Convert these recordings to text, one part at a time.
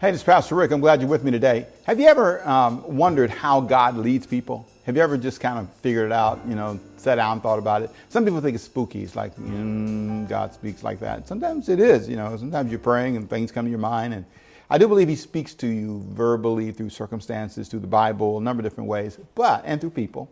Hey, this is Pastor Rick. I'm glad you're with me today. Have you ever wondered how God leads people? Have you ever just kind of figured it out, sat down and thought about it? Some people think it's spooky. It's like, God speaks like that. Sometimes it is, sometimes you're praying and things come to your mind. And I do believe he speaks to you verbally through circumstances, through the Bible, a number of different ways, and through people.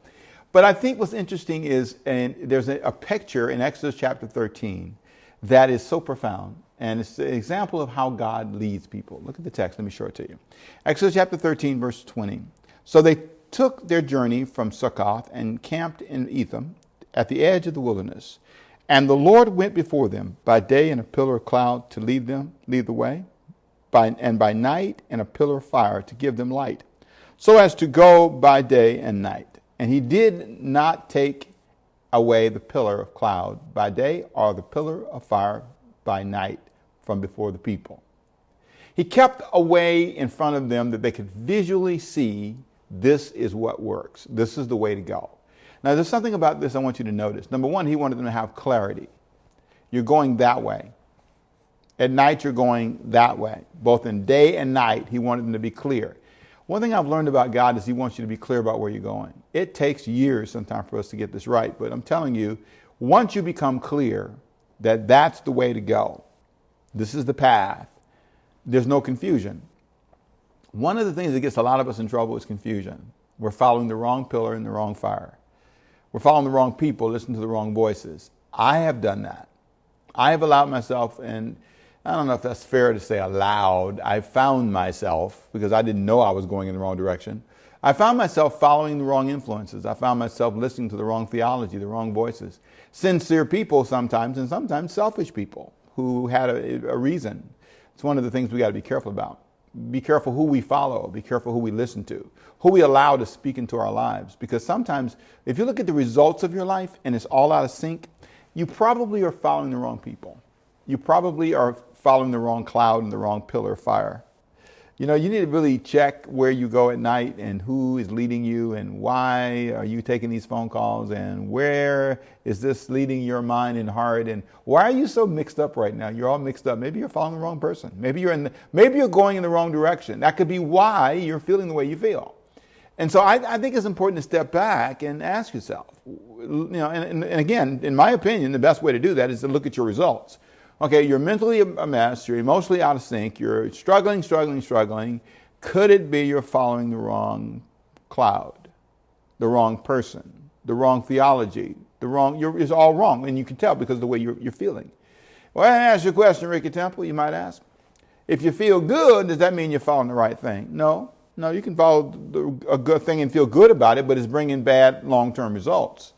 But I think what's interesting is, and there's a picture in Exodus chapter 13 that is so profound. And it's an example of how God leads people. Look at the text. Let me show it to you. Exodus chapter 13, verse 20. So they took their journey from Succoth and camped in Etham at the edge of the wilderness. And the Lord went before them by day in a pillar of cloud to lead the way, and by night in a pillar of fire to give them light, so as to go by day and night. And he did not take away the pillar of cloud by day or the pillar of fire by night from before the people. He kept away in front of them that they could visually see this is what works. This is the way to go. Now, there's something about this I want you to notice. Number one, he wanted them to have clarity. You're going that way. At night, you're going that way. Both in day and night, he wanted them to be clear. One thing I've learned about God is he wants you to be clear about where you're going. It takes years sometimes for us to get this right, but I'm telling you, once you become clear that that's the way to go, this is the path, there's no confusion. One of the things that gets a lot of us in trouble is confusion. We're following the wrong pillar in the wrong fire. We're following the wrong people, listening to the wrong voices. I have done that. I have allowed myself, and I don't know if that's fair to say allowed, I found myself, because I didn't know I was going in the wrong direction, I found myself following the wrong influences. I found myself listening to the wrong theology, the wrong voices. Sincere people sometimes, and sometimes selfish people who had a reason. It's one of the things we got to be careful about. Be careful who we follow. Be careful who we listen to, who we allow to speak into our lives. Because sometimes if you look at the results of your life and it's all out of sync, you probably are following the wrong people. You probably are following the wrong cloud and the wrong pillar of fire. You need to really check where you go at night and who is leading you and why are you taking these phone calls and where is this leading your mind and heart and why are you so mixed up right now? You're all mixed up. Maybe you're following the wrong person. Maybe you're going in the wrong direction. That could be why you're feeling the way you feel. And so I think it's important to step back and ask yourself, and again, in my opinion, the best way to do that is to look at your results. Okay, you're mentally a mess, you're emotionally out of sync, you're struggling. Could it be you're following the wrong cloud, the wrong person, the wrong theology, it's all wrong, and you can tell because of the way you're feeling. Well, I ask you a question, Ricky Temple, you might ask. If you feel good, does that mean you're following the right thing? No, you can follow a good thing and feel good about it, but it's bringing bad long-term results.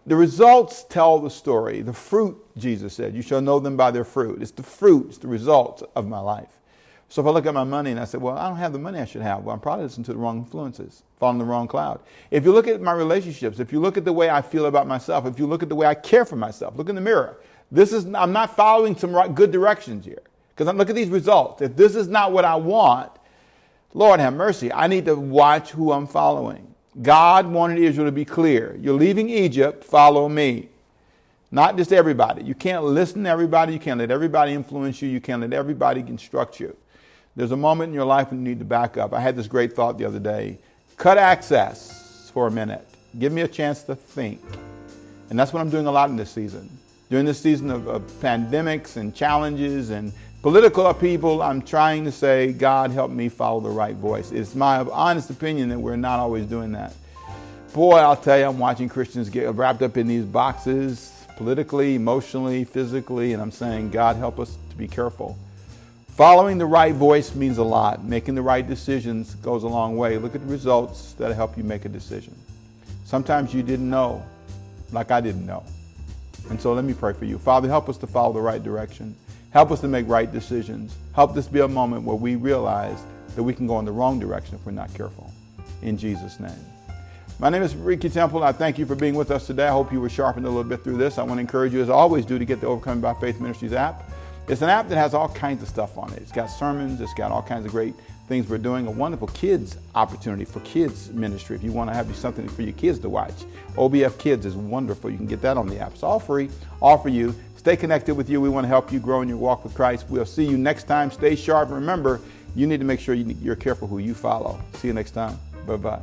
The results tell the story. The fruit, Jesus said, you shall know them by their fruit. It's the fruit, it's the results of my life. So if I look at my money and I say, well, I don't have the money I should have. Well, I'm probably listening to the wrong influences, following the wrong cloud. If you look at my relationships, if you look at the way I feel about myself, if you look at the way I care for myself, look in the mirror. I'm not following some good directions here. Because I look at these results. If this is not what I want, Lord have mercy, I need to watch who I'm following. God wanted Israel to be clear. You're leaving Egypt, follow me. Not just everybody. You can't listen to everybody. You can't let everybody influence you. You can't let everybody instruct you. There's a moment in your life when you need to back up. I had this great thought the other day. Cut access for a minute. Give me a chance to think. And that's what I'm doing a lot in this season. During this season of pandemics and challenges and political upheaval, I'm trying to say, God, help me follow the right voice. It's my honest opinion that we're not always doing that. Boy, I'll tell you, I'm watching Christians get wrapped up in these boxes, politically, emotionally, physically, and I'm saying, God, help us to be careful. Following the right voice means a lot. Making the right decisions goes a long way. Look at the results that'll help you make a decision. Sometimes you didn't know, like I didn't know. And so let me pray for you. Father, help us to follow the right direction. Help us to make right decisions. Help this be a moment where we realize that we can go in the wrong direction if we're not careful. In Jesus' name. My name is Ricky Temple. I thank you for being with us today. I hope you were sharpened a little bit through this. I want to encourage you, as I always do, to get the Overcoming by Faith Ministries app. It's an app that has all kinds of stuff on it. It's got sermons. It's got all kinds of great things we're doing. A wonderful kids opportunity for kids ministry. If you want to have something for your kids to watch, OBF Kids is wonderful. You can get that on the app. It's all free, all for you. Stay connected with you. We want to help you grow in your walk with Christ. We'll see you next time. Stay sharp. Remember, you need to make sure you're careful who you follow. See you next time. Bye-bye.